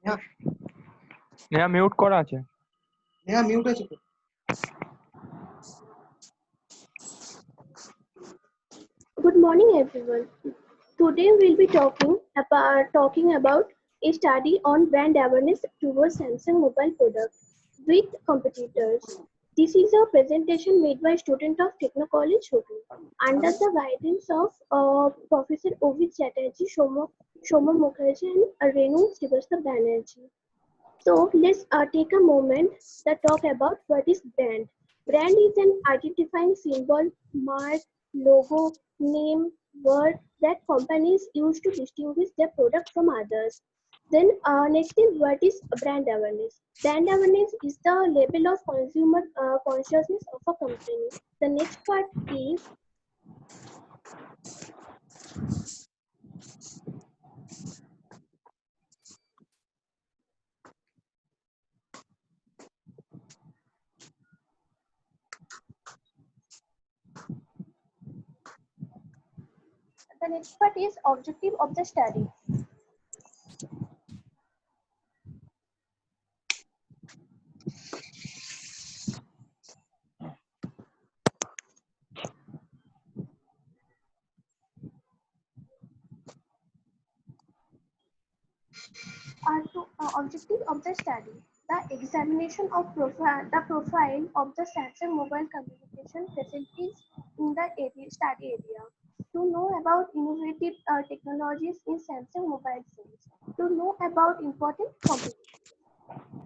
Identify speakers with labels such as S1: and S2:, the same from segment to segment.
S1: Neha
S2: Neha mute করা আছে।
S1: Neha mute আছে তো।
S3: Good morning, everyone. Today we'll be talking about a study on brand awareness towards Samsung mobile products with competitors. This is a presentation made by student of Techno College, Hotel, under the guidance of Professor Ovid Chatterjee, Shoma Mukherjee, and Renu Srivastava Banerjee. So let's take a moment to talk about what is brand. Brand is an identifying symbol, mark, logo, name, word that companies use to distinguish their product from others. Then next is what is brand awareness. Brand awareness is the level of consumer consciousness of a company. The next part is objective of the study. Objective of the study: the examination of the profile of the Samsung mobile communication facilities in the study area, to know about innovative technologies in Samsung mobile phones, to know about important competition,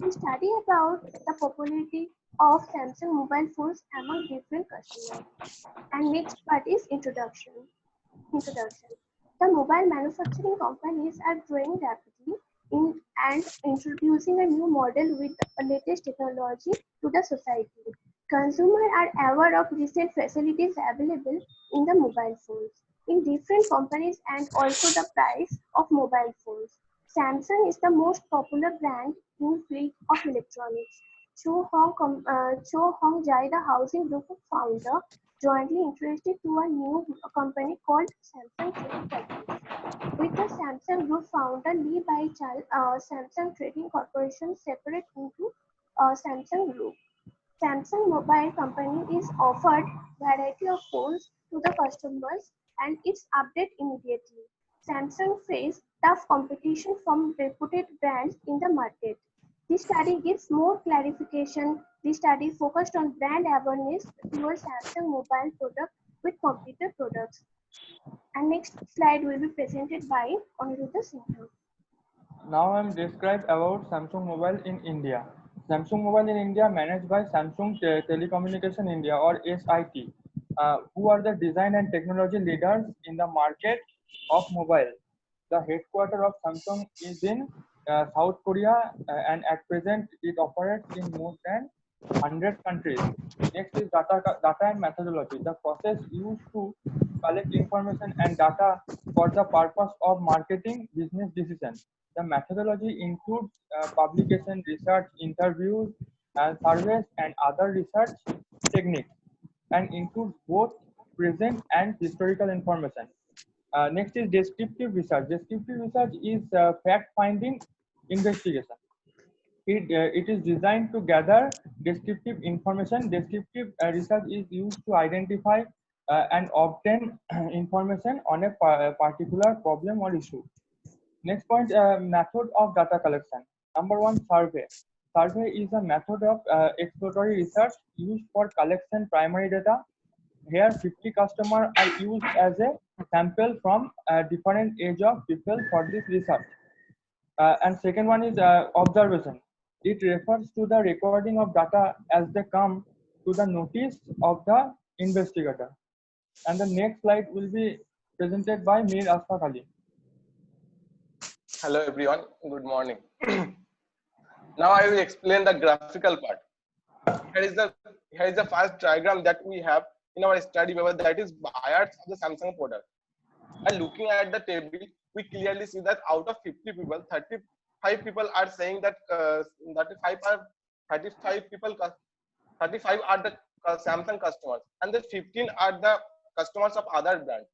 S3: to study about the popularity of Samsung mobile phones among different customers. And next part is introduction. The mobile manufacturing companies are growing rapidly and introducing a new model with the latest technology to the society. Consumers are aware of recent facilities available in the mobile phones in different companies and also the price of mobile phones. Samsung is the most popular brand in field of electronics. Cho Hong Jai, the housing group founder, jointly interested to a new company called Samsung Trading Corporation. With the Samsung Group founder Lee Bai-chal, Samsung Trading Corporation separate into Samsung Group. Samsung Mobile Company is offered variety of phones to the customers and it's update immediately. Samsung faced tough competition from reputed brands in the market. This study gives more clarification. This study focused on brand awareness towards Samsung mobile product with competitor products. And next slide will be presented by Aniruddha Sinha.
S2: Now I'm describe about Samsung Mobile in India. Samsung Mobile in India managed by Samsung Telecommunication India or SIT, who are the design and technology leaders in the market of mobile. The headquarters of Samsung is in South Korea and at present it operates in more than 100 countries. Next is data and methodology. The process used to collect information and data for the purpose of marketing business decisions. The methodology includes publication, research, interviews, and surveys, and other research techniques, and includes both present and historical information. Next is descriptive research. Descriptive research is fact-finding investigation. It is designed to gather descriptive information. Descriptive research is used to identify and obtain information on a particular problem or issue. Next point, method of data collection. Number one, survey. Survey is a method of exploratory research used for collection primary data. Here, 50 customers are used as a sample from different age of people for this research. And second one is observation. It refers to the recording of data as they come to the notice of the investigator. And the next slide will be presented by Mir Asfaq Ali.
S4: Hello everyone, good morning. Now I will explain the graphical part. Here is the first diagram that we have in our study paper, that is buyers of the Samsung product. And looking at the table, we clearly see that out of 50 people, 35 people are saying that 35 people, 35 are the Samsung customers, and the 15 are the customers of other brands.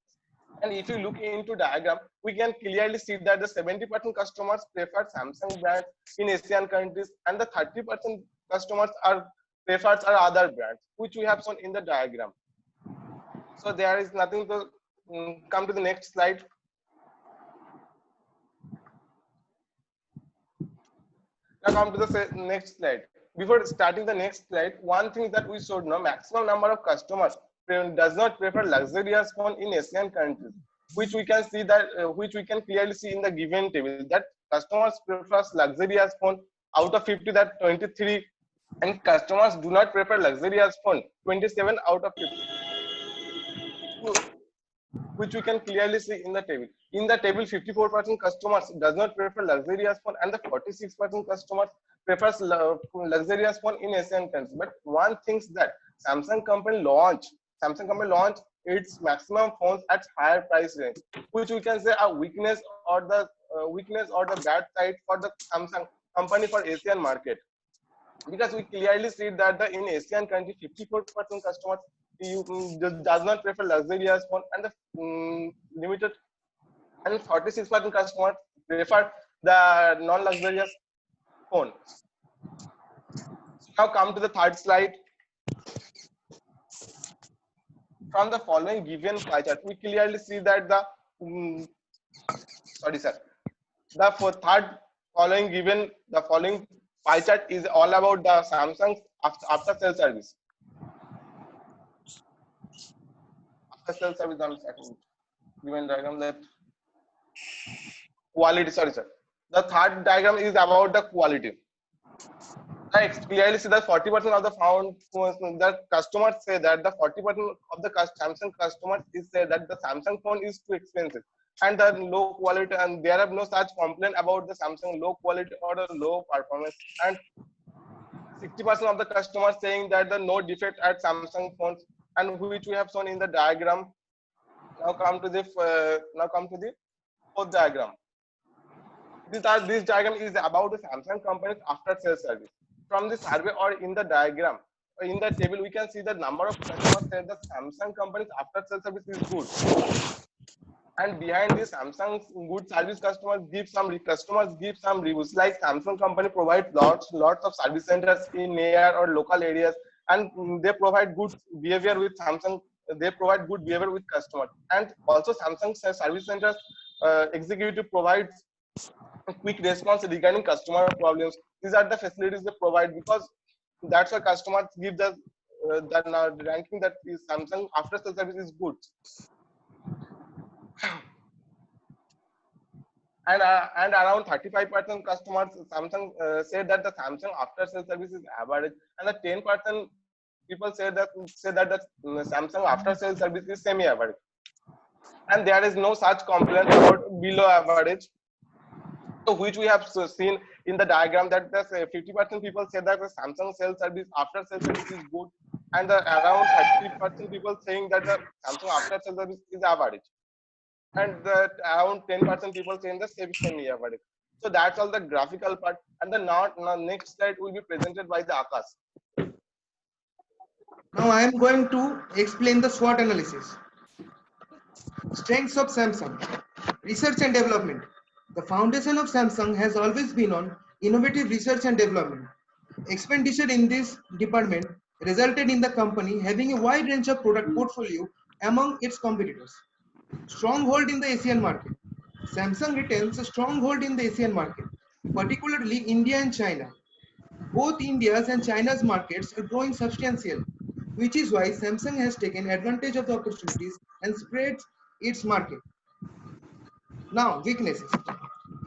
S4: And if you look into diagram, we can clearly see that the 70% customers prefer Samsung brand in Asian countries, and the 30% customers prefers other brands, which we have shown in the diagram. So there is nothing to come to the next slide. Now come to the next slide. Before starting the next slide, one thing that we should know: maximum number of customers does not prefer luxurious phone in Asian countries, which we can see that which we can clearly see in the given table, that customers prefer luxurious phone out of 50, that 23, and customers do not prefer luxurious phone 27 out of 50, which we can clearly see in the table. In the table, 54% customers does not prefer luxurious phone, and the 46% customers prefers luxurious phone in Asian countries. But one thing that Samsung company launched its maximum phones at higher price range, which we can say a weakness or the bad side for the Samsung company for Asian market, because we clearly see that in Asian country 54% customers does not prefer luxurious phone, and the limited and 46% customers prefer the non-luxurious phone. Now come to the third slide. From the following given pie chart, we clearly see that the following pie chart is all about the Samsung after sale service. After sale service on given diagram, that quality. The third diagram is about the quality. I clearly see that 40% of the customers say that the 40% of the Samsung customers say that the Samsung phone is too expensive and the low quality, and there are no such complaint about the Samsung low quality or the low performance. And 60% of the customers saying that the no defect at Samsung phones, and which we have shown in the diagram. Now come to the fourth diagram. This diagram is about the Samsung company's after sales service. From the survey or in the diagram, in the table, we can see the number of customers say the Samsung company's after sales service is good. And behind this Samsung good service, customers give some reviews, like Samsung company provides lots of service centers in near or local areas, and they provide good behavior with Samsung. They provide good behavior with customers, and also Samsung service centers executive provides a quick response regarding customer problems. These are the facilities they provide, because that's why customers give the ranking that is Samsung after sales service is good. And around 35% customers Samsung said that the Samsung after sales service is average, and the 10% people say that the Samsung after sales service is semi-average, and there is no such complaint about below average. So which we have seen in the diagram, that the 50% people say that the Samsung sales service after sales service is good, and around 30% people saying that the Samsung after sales service is average, and around 10% people saying the semi-average. So that's all the graphical part, and the next slide will be presented by the Akash.
S1: Now I am going to explain the SWOT analysis. Strengths of Samsung. Research and development. The foundation of Samsung has always been on innovative research and development. Expenditure in this department resulted in the company having a wide range of product portfolio among its competitors. Stronghold in the Asian market. Samsung retains a stronghold in the Asian market, particularly India and China. Both India's and China's markets are growing substantially, which is why Samsung has taken advantage of the opportunities and spreads its market. Now, weaknesses.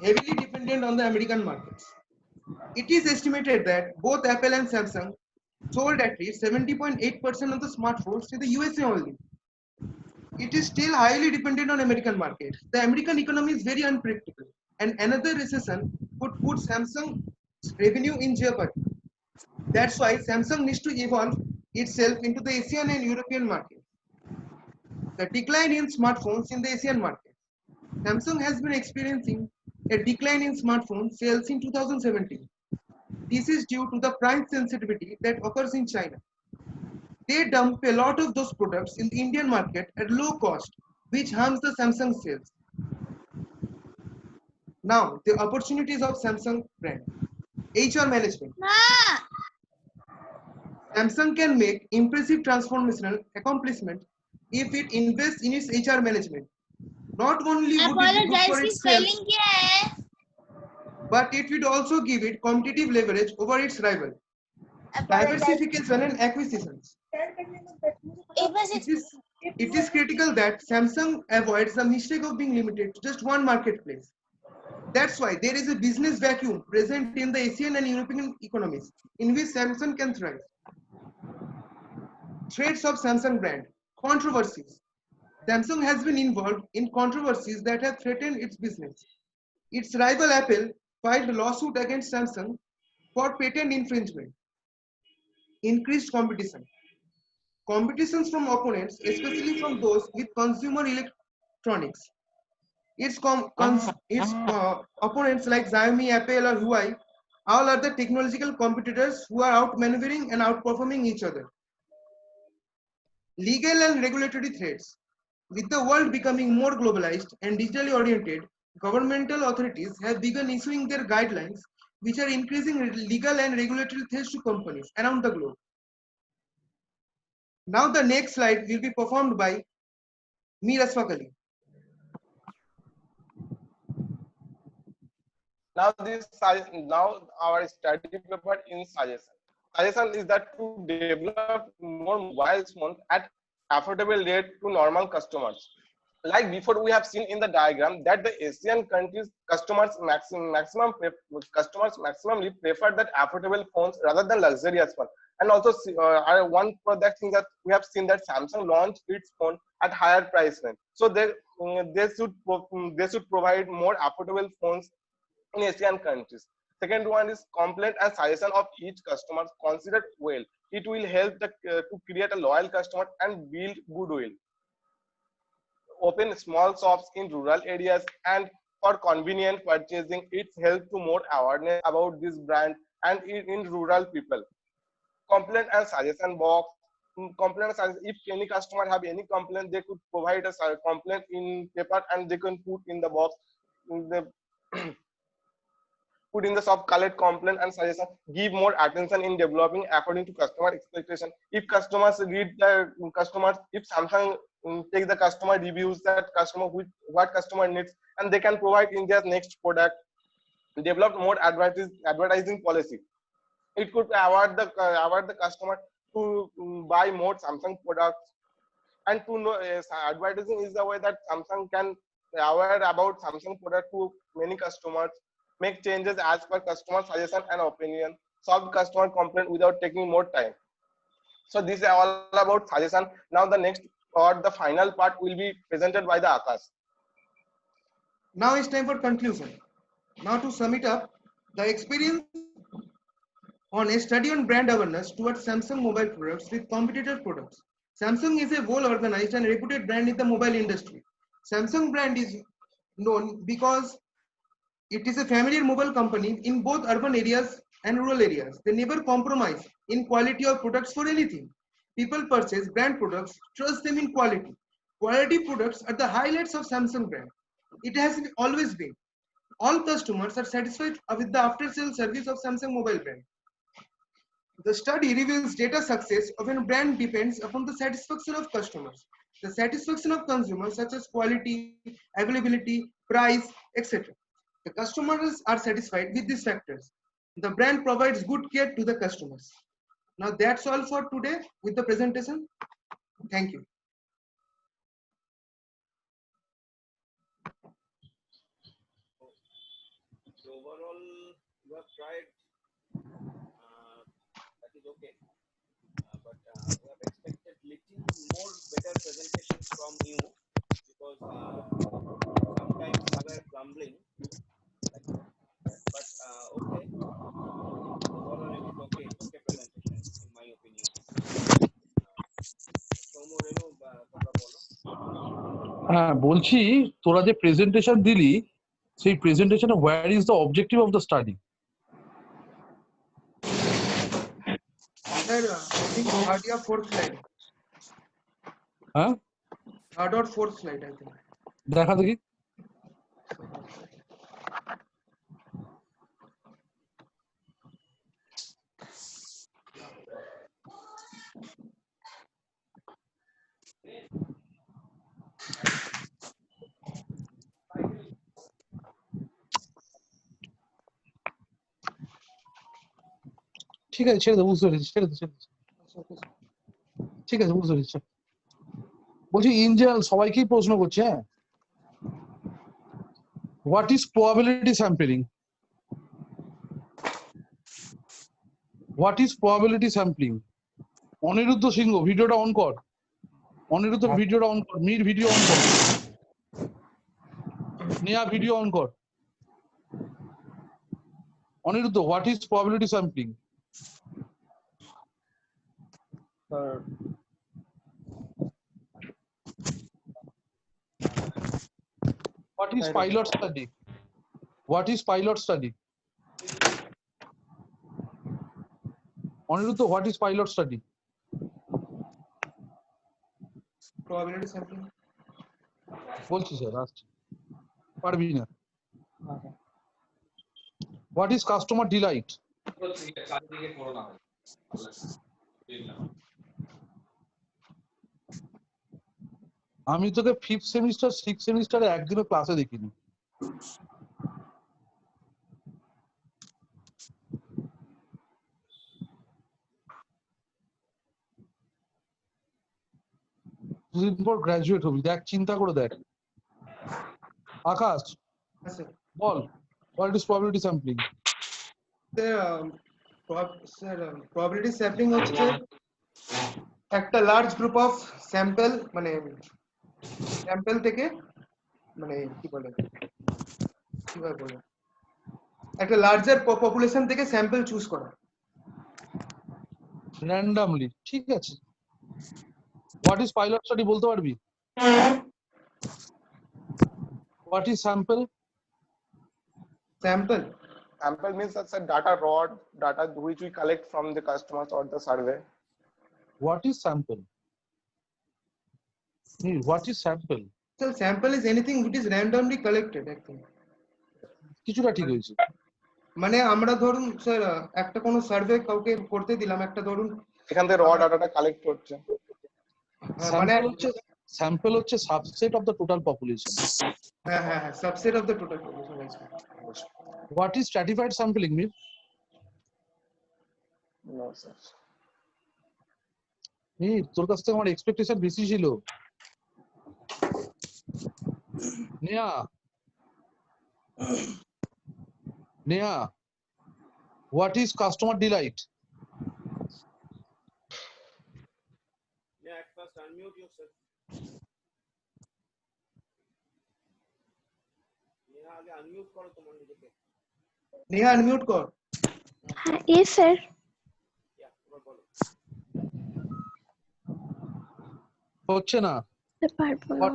S1: Heavily dependent on the American markets. It is estimated that both Apple and Samsung sold at least 70.8% of the smartphones in the USA only. It is still highly dependent on American market. The American economy is very unpredictable, and another recession could put Samsung's revenue in jeopardy. That's why Samsung needs to evolve itself into the Asian and European market. The decline in smartphones in the Asian market. Samsung has been experiencing a decline in smartphone sales in 2017. This is due to the price sensitivity that occurs in China. They dump a lot of those products in the Indian market at low cost, which harms the Samsung sales. Now, the opportunities of Samsung brand. HR management. Samsung can make impressive transformational accomplishment if it invests in its HR management. Not only would it be good for its sales, but it would also give it competitive leverage over its rival. Diversification and acquisitions. It is critical that Samsung avoids the mistake of being limited to just one marketplace. That's why there is a business vacuum present in the Asian and European economies in which Samsung can thrive. Threats of Samsung brand. Controversies. Samsung has been involved in controversies that have threatened its business. Its rival Apple filed a lawsuit against Samsung for patent infringement. Increased competition. Competitions from opponents, especially from those with consumer electronics. Its opponents like Xiaomi, Apple, or Huawei, all are the technological competitors who are outmaneuvering and outperforming each other. Legal and regulatory threats. With the world becoming more globalized and digitally oriented, governmental authorities have begun issuing their guidelines, which are increasing legal and regulatory threats to companies around the globe. Now the next slide will be performed by Mir Asfaq Ali.
S4: Now our study paper in suggestion. Suggestion is that to develop more mobile phones at affordable rate to normal customers. Like before, we have seen in the diagram that the Asian countries customers maximally prefer that affordable phones rather than luxurious ones. And also, one product thing that we have seen that Samsung launched its phone at higher price range. So they should provide more affordable phones in Asian countries. Second one is complaint and suggestion of each customer considered well. It will help to create a loyal customer and build goodwill. Open small shops in rural areas and for convenient purchasing. It's help to more awareness about this brand and in rural people. Complaint and suggestion box. Complaint if any customer have any complaint, they could provide a complaint in paper and they can put in the box. Put in the shop, collect complaint and suggestion, give more attention in developing according to customer expectation. If customers read the customers, if Samsung take the customer reviews that customer what customer needs, and they can provide in their next product. Develop more advertising policy. It could award the customer to buy more Samsung products, and to know advertising is the way that Samsung can aware about Samsung product to many customers. Make changes as per customer suggestion and opinion. Solve customer complaint without taking more time. So this is all about suggestion. Now the next or the final part will be presented by the Akash.
S1: Now it's time for conclusion. Now to sum it up, the experience on a study on brand awareness towards Samsung mobile products with competitor products. Samsung is a well-organized and reputed brand in the mobile industry. Samsung brand is known because it is a familiar mobile company in both urban areas and rural areas. They never compromise in quality of products for anything. People purchase brand products, trust them in quality. Quality products are the highlights of Samsung brand. It has always been. All customers are satisfied with the after-sale service of Samsung mobile brand. The study reveals data success of a brand depends upon the satisfaction of customers, the satisfaction of consumers such as quality, availability, price, etc. The customers are satisfied with these factors. The brand provides good care to the customers. Now that's all for today with the presentation. Thank you.
S5: So overall, you have tried. That is okay, but we have expected little more better presentations from you because sometimes you were grumbling. But okay, overall it is okay. It's okay presentation in my opinion.
S6: হ্যাঁ বলছি তোরা যে presentation দিলি সেই প্রেজেন্টেশনে where is the objective of the study?
S1: Sir, I think third or fourth slide.
S6: Huh?
S1: Third or fourth slide, I think.
S6: দেখা দেখি। ঠিক আছে, ছেড়ে দে, বুঝতে পেরেছি, ছেড়ে দে, ছেড়ে দে। ঠিক আছে, বুঝতে পেরেছি। বলছি ইন জেনারেল সবাইকেই প্রশ্ন করছে, হ্যাঁ, what is probability sampling? What is probability sampling? Aniruddha Sinha, ভিডিওটা অন কর। অনিরুদ্ধ ভিডিওটা অন কর, মির ভিডিও অন কর, নেয়া ভিডিও অন কর। Anirudh, what is probability sampling?
S2: Sir,
S6: What is pilot study? What is pilot study? Aniruddha, what is pilot study?
S1: Probability sampling.
S6: বলছি sir, আসছি, পারবি না।
S2: okay.
S6: What is customer delight? আমি তোকে 5th সেমিস্টার 6th সেমিস্টারে একদিনও ক্লাসে দেখিনি। দুদিন পর গ্রাজুয়েট হবি, দেখ, চিন্তা করে দেখ। আকাশ,
S1: Yes, sir.
S6: Ball, what is probability sampling?
S1: Sir, probability sampling হচ্ছে একটা লার্জ গ্রুপ অফ স্যাম্পল, মানে স্যাম্পল থেকে, মানে কি বলে, কিভাবে বলে, একটা লার্জার পপুলেশন থেকে স্যাম্পল চুজ করা।
S6: র্যান্ডামলি, ঠিক আছে। What is pilot study বলতে পারবি? What is sample?
S1: Sample.
S4: Sample means that's a data raw data which we collect from the customers or the survey.
S6: What is sample? What is sample?
S1: So sample is anything which is randomly collected, I think.
S6: কিছুটা ঠিক হয়েছে।
S1: মানে আমরা ধরুন sir একটা কোনো survey কাউকে করতে দিলাম, একটা ধরুন
S4: এখান থেকে র ডাটাটা কালেক্ট করছে।
S1: মানে
S6: স্যাম্পল হচ্ছে subset of the total population.
S1: হ্যাঁ হ্যাঁ হ্যাঁ, subset of the total population.
S6: What is stratified sampling mean?
S4: No sir,
S6: তোর কাছ থেকে আমার এক্সপেকটেশন বেশি ছিল। Neha, Neha, what is customer delight?
S5: Yeah, at first unmute yourself. Neha আগে আনমিউট করো তোমার নিজেকে।
S1: নেহা আনমিউট কর।
S3: Yes, sir.
S5: ইয়া, এবার বলো।
S6: হচ্ছে না।
S3: পারবো না।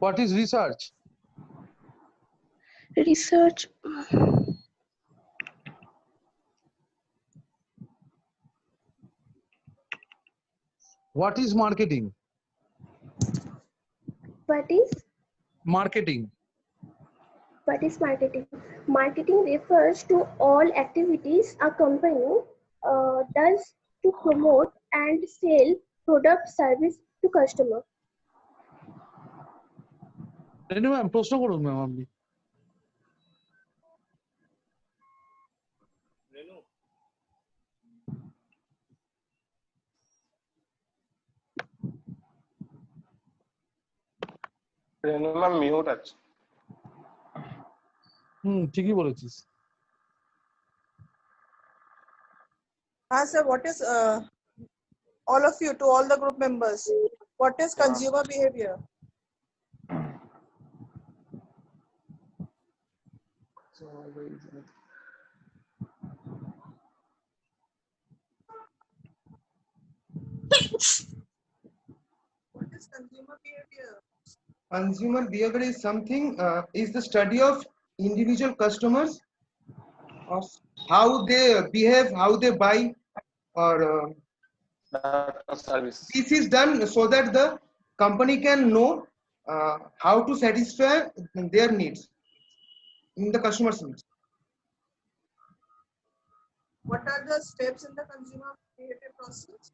S6: What is research?
S3: Research.
S6: What is marketing?
S3: What is?
S6: Marketing.
S3: What is marketing? Marketing refers to all activities a company does to promote and sell product service to customer.
S6: Renu ma'am, প্রশ্ন করুন ma'am আপনি।
S5: রেনু,
S4: রেনু ma'am mute আছে।
S6: ঠিকই বলেছিস।
S7: Sir, what is all of you, to all the group members, what is consumer behavior? What is consumer behavior?
S1: Consumer behavior is something, is the study of individual customers, of how they behave, how they buy, or
S4: Data service.
S1: this is done so that the company can know how to satisfy their needs in the customer's needs.
S7: What are the steps in the consumer behavior process?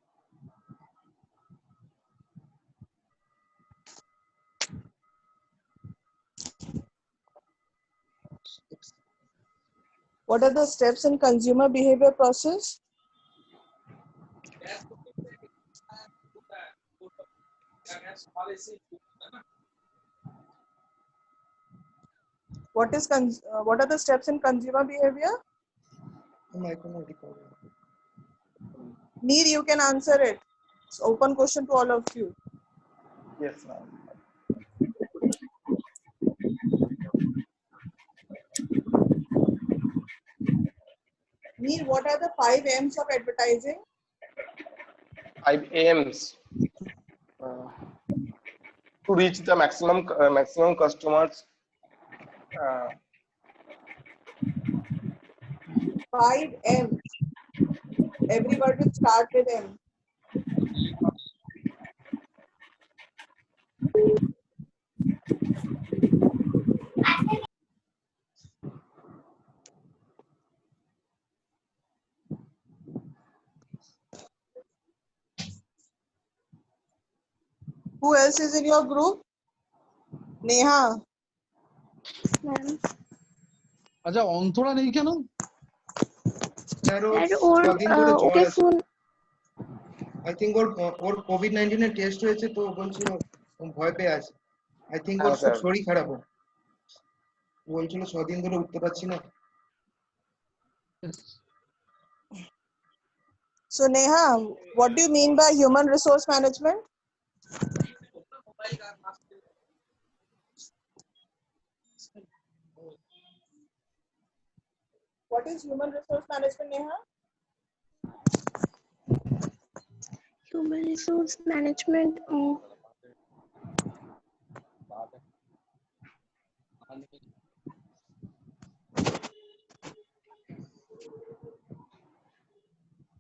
S7: What are the steps in consumer behavior process? What are the steps in consumer behavior? Neer, you can answer it. It's open question to all of you.
S4: Yes, ma'am.
S7: Neer, what are the 5 M's of advertising?
S4: 5 AMs. To reach the maximum customers.
S7: 5 M's. Every word will start with M. Who else is in your group? Neha.
S3: Ma'am
S6: আচ্ছা অন্তরা নেই কেন?
S1: Sir ওর
S3: sir ওর
S1: 6 দিন ধরে জ্বর
S3: ওকে
S1: আছে।
S3: Phone
S1: I think or COVID-19 এর test হয়েছে তো বলছিল ও ভয় পেয়ে আছে। আই থিংক ওর
S4: হ্যাঁ,
S1: খুব
S4: স্যার।
S1: শরীর খারাপ ওর। বলছিল 6 দিন ধরে উঠতে পারছি না।
S7: So Neha, what do you mean by human resource management? What is human resource management, Neha?
S3: human resource management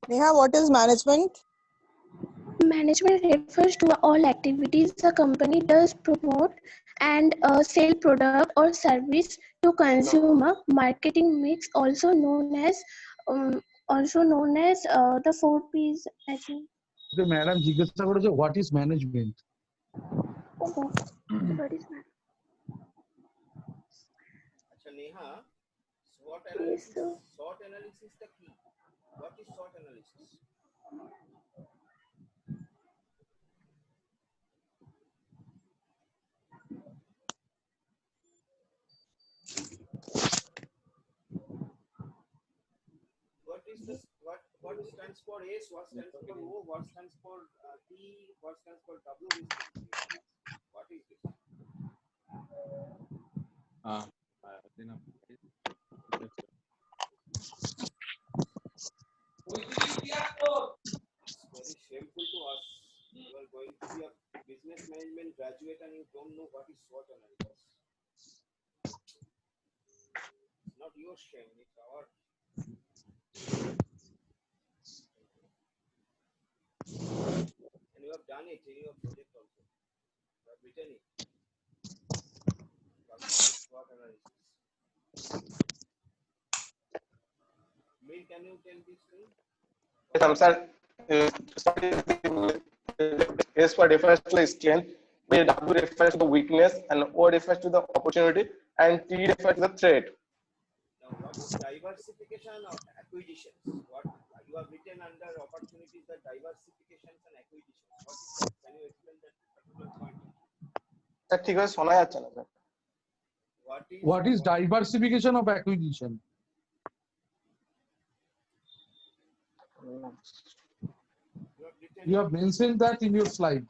S7: Neha, what is management?
S3: management refers to all activities a company does promote and sell product or service to consumer. Marketing mix also known as the 4 P's as well.
S6: Madam জিজ্ঞাসা করেছে what is management?
S3: What is that?
S5: আচ্ছা Neha, SWOT
S3: Yes,
S5: analysis,
S3: sir.
S5: SWOT analysis টা কি? What is SWOT analysis? What is this? What stands for S? What stands for O? What stands for T? What stands for W? What is this? It's very shameful to us. You are going to be a business management graduate and you don't know what is SWOT analysis. It's not your shame, it's our. And you have done it in your project also. You have written it. What is SWOT analysis? Mir, can you tell this thing?
S4: Yes, I'm sir. S for refers to the strength, where W refers to the weakness, and O refers to the opportunity, and T refers to the threat.
S5: Now, what is diversification or acquisitions? What you have written under opportunities, the diversifications and acquisitions. What is that? Can you explain that particular point?
S4: Sir ঠিক আছে শোনা যাচ্ছে না sir.
S6: What is diversification of acquisition? You have mentioned that in your slide.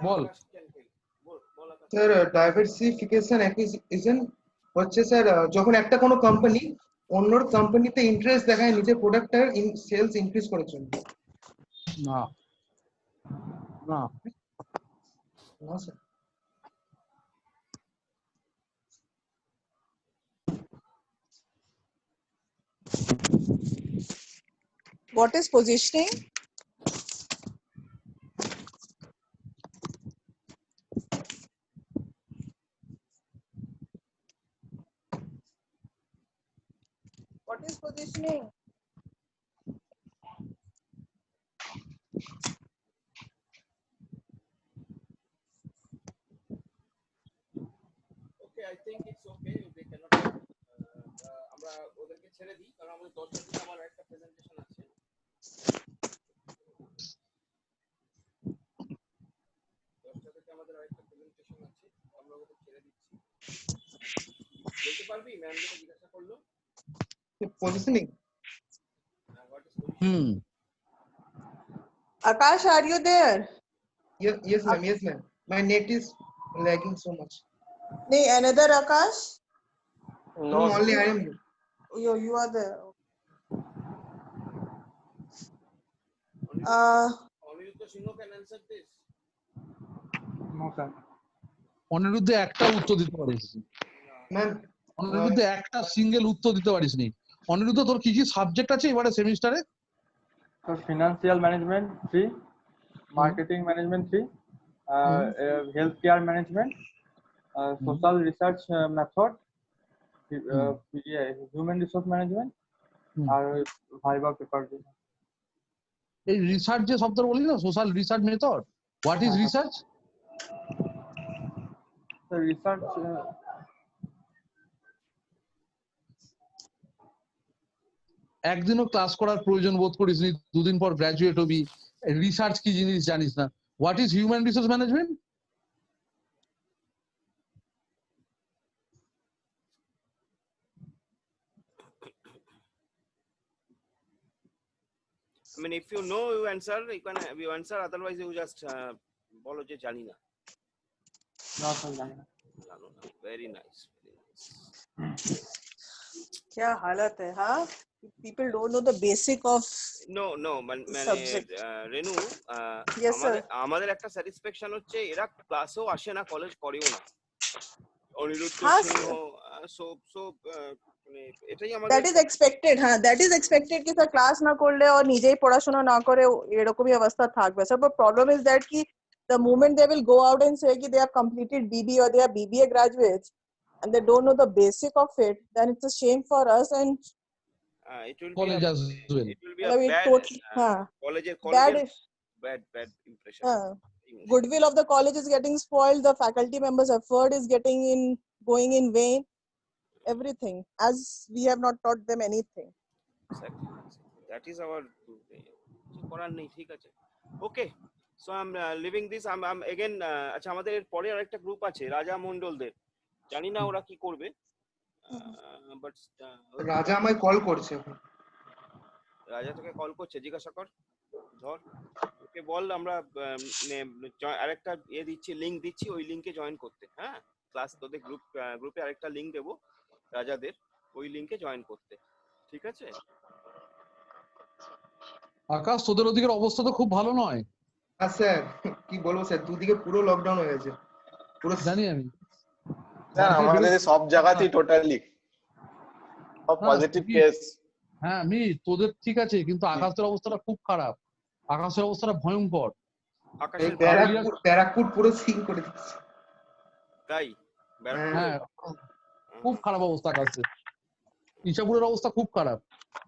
S6: Ball
S1: sir diversification acquisition হচ্ছে sir যখন একটা কোনো company অন্য কোম্পানিতে ইন্টারেস্ট দেখায় নিজের প্রোডাক্টের সেলস ইনক্রিজ করার জন্য।
S6: না না
S1: না sir
S7: What is positioning? What is positioning?
S5: Okay, I think it's okay. They cannot. আমরা ওদেরকে ছেড়ে দিই কারণ আমাদের 10টার দিকে আমার একটা প্রেজেন্টেশন আছে। 10টা থেকে আমাদের আরেকটা প্রেজেন্টেশন আছে, আমরা ওদের ছেড়ে দিচ্ছি। বলতে পারবি ম্যাম যেটা জিজ্ঞাসা করলো?
S1: Positioning.
S5: What is positioning?
S7: Akash, are you there?
S1: Yes, ma'am. Yes, ma'am. My net is lagging so much.
S7: No, another Akash?
S1: No, only I am here.
S7: You are there.
S5: Aniruddha Singh can answer this.
S2: No, sir.
S6: অনিরুদ্ধে একটা উত্তর দিতে পারিস
S1: Ma'am,
S6: অনিরুদ্ধে একটা single উত্তর দিতে পারিস নি অনিরুদ্ধ তোর কি কি সাবজেক্ট আছে এবারে সেমিস্টারে
S2: So financial management 3, marketing management 3, healthcare management, social research method, human resource management, আর viva paper দিয়ে।
S6: এই রিসার্চ যে শব্দটা বলি না social research method what is research
S2: So research
S6: একদিনও ক্লাস করার প্রয়োজন বোধ করিস নি দুদিন পর গ্রাজুয়েট হবি রিসার্চ কি জিনিস জানিস না what is human resource management
S5: I mean, if you know, you answer. You answer. Otherwise, you just bolo je jani na.
S2: no, sir, জানি না।
S5: No. Very nice.
S7: क्या हालत है हाँ people don't know the basic of
S5: No, মানে
S7: subject.
S5: রেনু
S7: Yes, sir.
S5: আমাদের একটা satisfaction হচ্ছে এরা ক্লাসেও আসে না, কলেজ করেও না। অনিরুদ্ধ
S7: হ্যাঁ,
S5: সিংহ সো মানে এটাই আমাদের
S7: that is expected হ্যাঁ that is expected কি স্যার ক্লাস না করলে আর নিজেই পড়াশোনা না করে এরকমই অবস্থা থাকবে sir but problem is that কি the moment they will go out and say ki they have completed BB or they are BBA graduates and they don't know the basic of it then it's a shame for us and
S5: it will
S6: college
S5: be
S6: as well
S5: it will be
S7: I
S5: a
S7: mean,
S5: bad
S7: totally,
S5: কলেজের bad impression.
S7: Goodwill of the college is getting spoiled. The faculty members' effort is going in vain. Everything, as we have not taught them anything.
S5: Exactly. That is our করার নেই ঠিক আছে okay so I am living this I am again আচ্ছা আমাদের এর পরে আরেকটা group আছে রাজা মণ্ডলদের জানি না ওরা কি করবে বাট
S1: রাজা আমায় কল করছে এখন
S5: রাজা তোকে কল করছে জিজ্ঞাসা কর ধর ওকে বল আমরা আরেকটা দিচ্ছি লিংক দিচ্ছি ওই লিংকে জয়েন করতে হ্যাঁ ক্লাস তোদের গ্রুপে আরেকটা লিংক দেব রাজাদের ওই লিংকে জয়েন করতে ঠিক আছে
S6: আকাশ তোদের ওদিকের অবস্থা তো খুব ভালো নয়
S1: হ্যাঁ স্যার কি বলবো স্যার দুদিকে পুরো লকডাউন হয়ে গেছে পুরো
S6: জানি আমি
S4: স্যার আমাদের সব জায়গাতেই টোটালি সব পজিটিভ কেস
S6: হ্যাঁ আমি তোদের ঠিক আছে কিন্তু আকাশের অবস্থাটা খুব খারাপ আকাশের অবস্থাটা ভয়ঙ্কর
S5: আকাশের
S1: ব্যারাকপুর পুরো সিং করে দিচ্ছে
S5: তাই
S6: হ্যাঁ খুব খারাপ অবস্থা আকাশের ইসাপুরের অবস্থা খুব খারাপ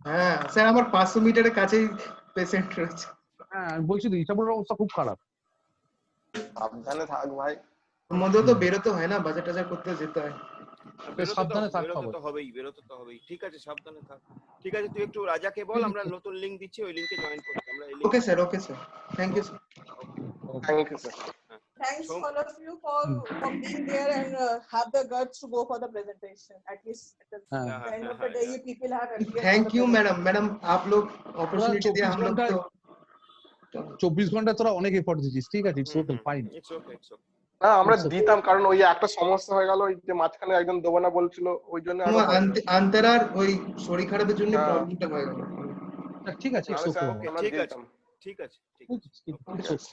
S1: হ্যাঁ স্যার আমার 500 মিটারের কাছেই পেশেন্ট রয়েছে
S6: হ্যাঁ আমি বলছি তো ইসাপুরের অবস্থা খুব খারাপ
S4: সাবধানে থাক ভাই
S1: ওর মধ্যেও তো বেরোতে হয় না বাজার টাজার করতে যেতে হয়
S6: সাবধানে থাকতে
S5: বেরোতে তো হবেই ঠিক আছে সাবধানে থাক ঠিক আছে তুই একটু রাজাকে বল আমরা নতুন লিংক দিচ্ছি ওই লিংকে জয়েন করতে আমরা
S1: okay sir thank you sir
S4: thank you sir
S7: Thanks all of you for being there and have the guts to go for the presentation. At least at the end of the day, you people have.
S1: Thank you, madam. आप लोग opportunity दिया हम लोग तो
S6: 24 ঘন্টা তোরা অনেক effort দিছিস ঠিক আছে it's okay fine
S5: it's okay
S4: না আমরা দিতাম কারণ ওই একটা সমস্যা হয়ে গেল ওই যে মাঝখানে একদম দেব না বলছিল ওই জন্য
S1: আন্তরার ওই শরীর খারাপের জন্য প্রবলেমটা হয়ে গেল
S6: ঠিক আছে
S5: ঠিক আছে
S6: ঠিক আছে